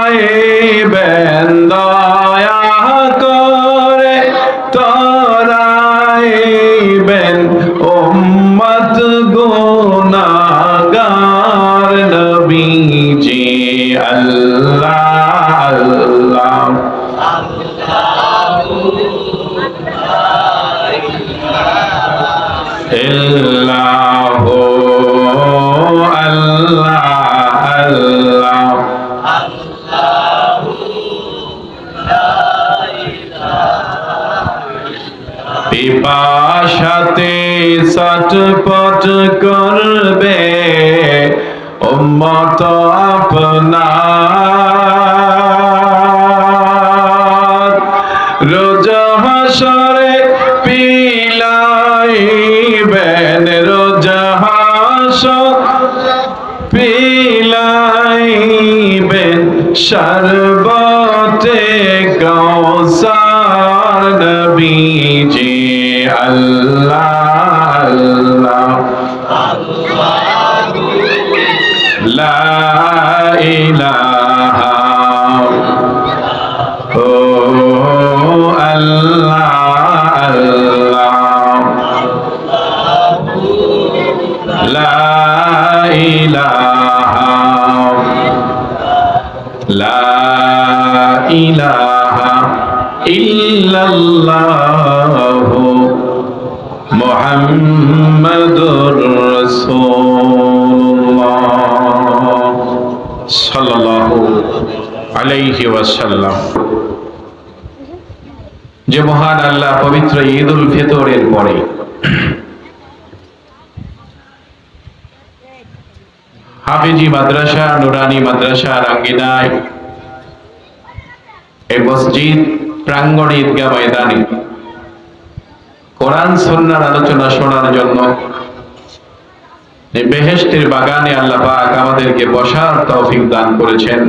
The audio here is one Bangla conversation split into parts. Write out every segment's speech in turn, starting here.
আইবেন দয়া করে তরাইবেন উম্মত গুনাহগার নবীজি আল্লাহ আল্লাহ ইল্লাহু আল্লাহ আল্লাহ পিপাসাতে চটপট করবে উম্মত আপনার রোজ হাসরে পিলাইবেন রোজ হাসর পিলাইবেন শরবতে কাউসার নবীজি আল্লাহ আল্লাহ লা ইলাহা ও আল্লাহ আল্লাহ লা ইলাহা লা ইলাহা ইল্লাল্লাহু মুহাম্মাদুর রাসূলুল্লাহ সাল্লাল্লাহু আলাইহি ওয়াসাল্লাম। যে মহান আল্লাহ পবিত্র ঈদুল ফিতরের পরে হাফেজি মাদ্রাসা নুরানি মাদ্রাসার আঙ্গিনায় এই মসজিদ প্রাঙ্গণে ঈদগাহ ময়দানে কোরআন সুন্নাহর আলোচনা শোনার জন্য এই বেহেশতের বাগানে আল্লাহ পাক আমাদেরকে বসার তৌফিক দান করেছেন।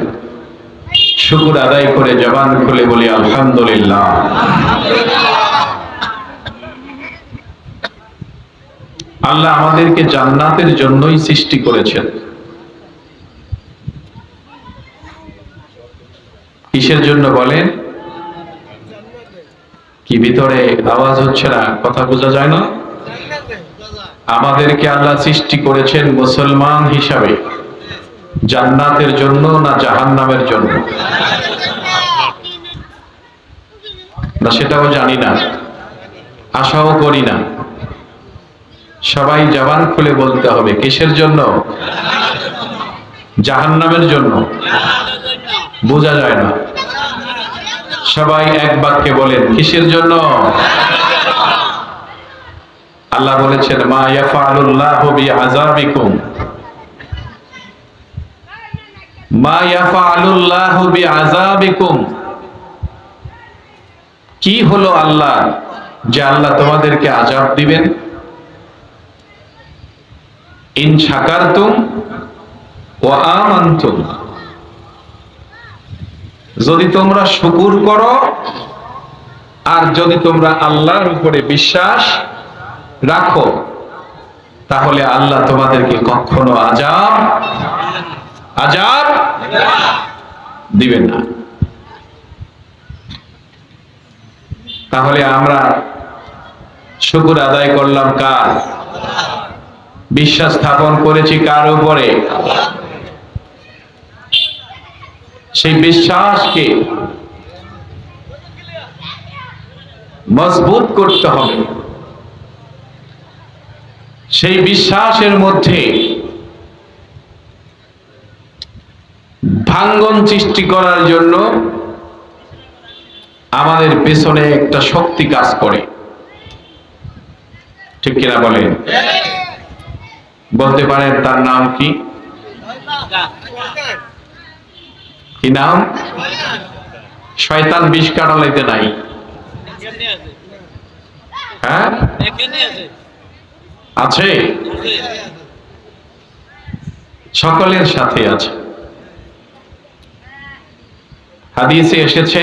শুকর আদায় করে জবান খুলে বলি আলহামদুলিল্লাহ। আল্লাহ আমাদেরকে জান্নাতের জন্যই সৃষ্টি করেছেন। কিসের জন্য বলেন? কি ভিতরে আওয়াজ হচ্ছে না, কথা বোঝা যায় না? আমাদেরকে আল্লাহ সৃষ্টি করেছেন মুসলমান হিসাবে জান্নাতের জন্য না জাহান্নামের জন্য? না সেটাও জানি না, আশাও করি না। সবাই জবান খুলে বলতে হবে কিসের জন্য? জাহান্নামের জন্য? বোঝা যায় না। সবাই এক বাক্যে বলেন কিসের জন্য? আল্লাহ বলেছেন মা ইয়াফআলুল্লাহু বিআযাবিকুম মা ইয়াফআলুল্লাহু বিআযাবিকুম। কি হলো আল্লাহ যে আল্লাহ তোমাদেরকে আযাব দিবেন? ইন শাকারতুম ওয়া আমানতুম, যদি তোমরা শুকর করো আর যদি তোমরা আল্লাহর উপরে বিশ্বাস রাখো তাহলে আল্লাহ তোমাদেরকে কখনো আযাব দিবেন না। তাহলে আমরা শুকর আদায় করলাম কার? বিশ্বাস স্থাপন করেছি কার উপরে? সেই বিশ্বাসকে মজবুত করতে হবে। সেই বিশ্বাসের মধ্যে ভাঙ্গন সৃষ্টি করার জন্য আমাদের পেছনে একটা শক্তি কাজ করে, ঠিক কিনা বলেন? বলতে পারেন তার নাম কি? কি নাম? শয়তান বিষ কাটালাইতে নাই? হ্যাঁ আছে, সকলের সাথে আছে। হাদিসে এসেছে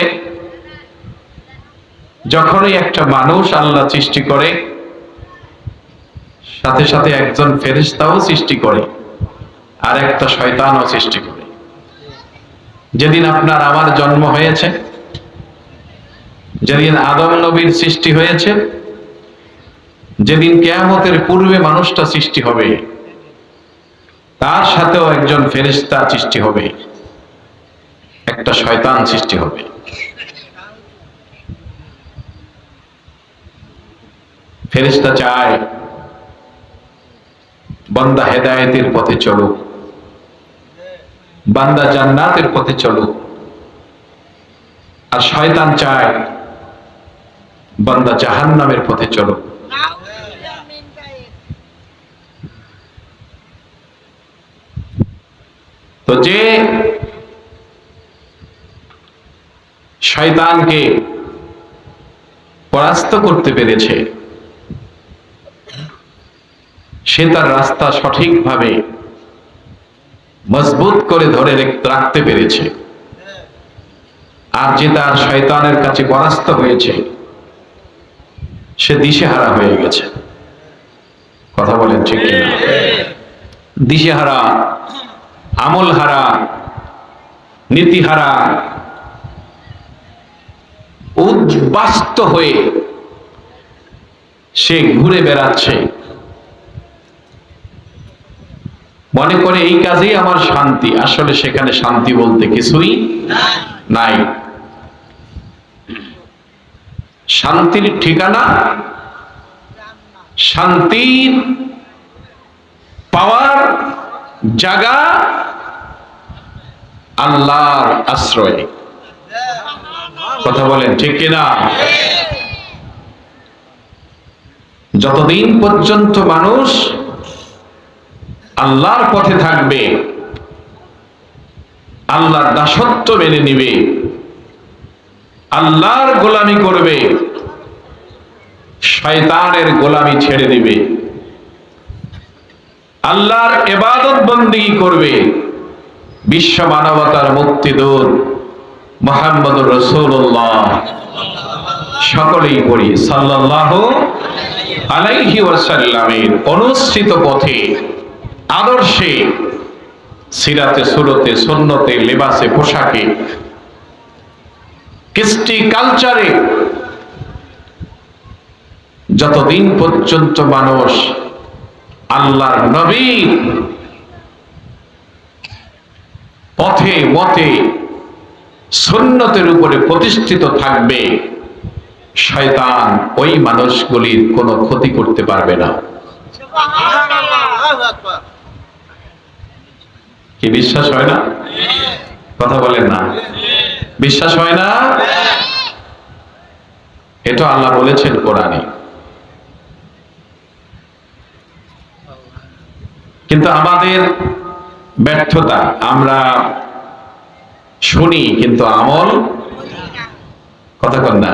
যখনই একটা মানুষ আল্লাহ সৃষ্টি করে সাথে সাথে একজন ফেরেশতাও সৃষ্টি করে আর একটা শয়তানও সৃষ্টি করে। যেদিন আপনার আমার জন্ম হয়েছে, যেদিন আদম নবীর সৃষ্টি হয়েছে, যেদিন কিয়ামতের পূর্বে মানুষটা সৃষ্টি হবে, তার সাথেও একজন ফেরেশতা সৃষ্টি হবে, একটা শয়তান সৃষ্টি হবে। ফেরেশতা চায় বান্দা হেদায়েতের পথে চলুক, বান্দা জান্নাতের পথে চলুক, আর শয়তান চায় বান্দা জাহান্নামের পথে চলুক। তো যে শয়তানকে পরাস্ত করতে পেরেছে, সে তার রাস্তা সঠিকভাবে মজবুত করে ধরে রাখতে পেরেছে, আর যে তার শয়তানের কাছে পরাস্ত হয়েছে সে দিশেহারা হয়ে গেছে। কথা বলেন ঠিক কিনা? দিশেহারা, আমল হারা, নীতিহারা, উদ্বাস্ত হয়ে সে ঘুরে বেড়াচ্ছে, মনে করে এই কাজেই আমার শান্তি। আসলে সেখানে শান্তি বলতে কিছুই নাই। শান্তির ঠিকানা, শান্তির পাওয়ার জায়গা আল্লাহর আশ্রয়। কথা বলেন ঠিক কিনা? যতদিন পর্যন্ত মানুষ আল্লাহর পথে থাকবে, আল্লাহর দাসত্ব মেনে নিবে, আল্লাহর গোলামি করবে, শয়তানের গোলামি ছেড়ে দিবে, আল্লাহর ইবাদত বন্দেগী করবে, বিশ্ব মানবতার মুক্তিদূত মুহাম্মদুর রাসূলুল্লাহ, সকলেই পড়ি সাল্লাল্লাহু আলাইহি ওয়াসাল্লামের অনুসৃত পথে, আদর্শে, সিরাতে, সুরতে, সুন্নতে, লেবাসে, পোশাকে, কৃষ্টি কালচারে যতদিন পর্যন্ত মানুষ আল্লাহর নবীর পথে মতে সুন্নতের উপরে প্রতিষ্ঠিত থাকবে, শয়তান ওই মানুষগুলির কোনো ক্ষতি করতে পারবে না। কি বিশ্বাস হয় না? কথা বলেন না, বিশ্বাস হয় না? এটা আল্লাহ বলেছেন কোরআনে। কিন্তু আমাদের ব্যর্থতা, আমরা শুনি কিন্তু আমল, কথা কন না,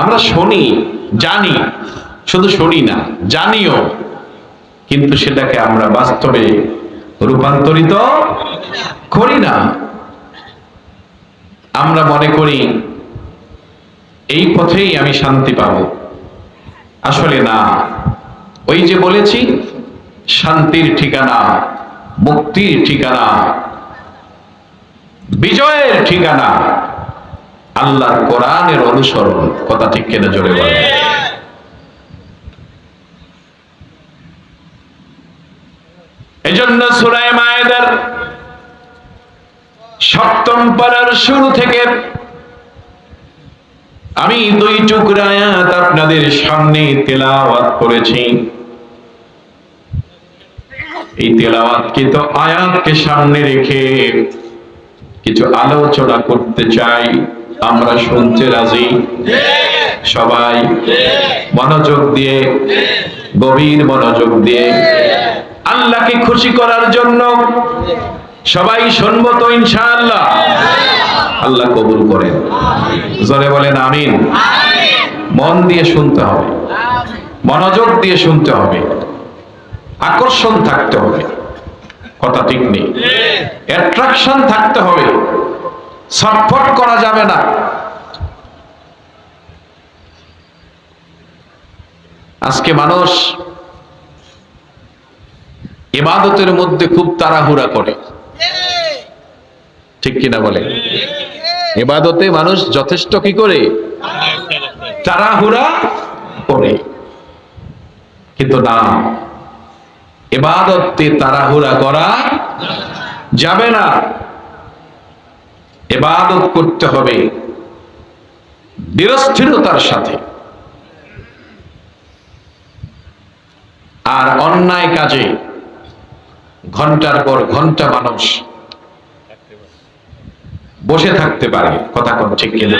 আমরা শুনি, জানি, শুধু শুনি না, জানিও, কিন্তু সেটাকে আমরা বাস্তবে রূপান্তরিত করি না। আমরা মনে করি এই পথেই আমি শান্তি পাবো। আসলে না। ওই যে বলেছি, শান্তির ঠিকানা, মুক্তির ঠিকানা, বিজয়ের ঠিকানা আল্লাহর কোরআনের অনুসরণ। কথা ঠিক কিনা জোরে বলেন? এজন্য সূরা মায়েদার ৭ম পারার শুরু থেকে আমি 2 টুকরা আয়াত আপনাদের সামনে তেলাওয়াত করেছি। এই তেলাওয়াতকৃত আয়াতকে সামনে রেখে কিছু আলোচনা করতে চাই। আমরা শুনতে রাজি? সবাই মনোযোগ দিয়ে, গভীর মনোযোগ দিয়ে, আল্লাহকে খুশি করার জন্য সবাই শুনবো তো ইনশাআল্লাহ? আল্লাহ কবুল করেন। জোরে বলেন আমিন। মন দিয়ে শুনতে হবে, মনোযোগ দিয়ে শুনতে হবে, আকর্ষণ থাকতে হবে। কথা ঠিক নেই? অ্যাট্রাকশন থাকতে হবে, ছটফট করা যাবে না। আজকে মানুষ ইবাদতের মধ্যে খুব তাড়াহুড়া করে, ঠিক কিনা বলে? ইবাদতে মানুষ যথেষ্ট কি করে? তাড়াহুড়া করে। কিন্তু না, ইবাদতে তাড়াহুড়া করা যাবে না। ইবাদত করতে হবে ধীরস্থিরতার সাথে। আর অন্যায় কাজে ঘন্টার পর ঘন্টা মানুষ বসে থাকতে পারে, কথা কোন ঠিক কিনা?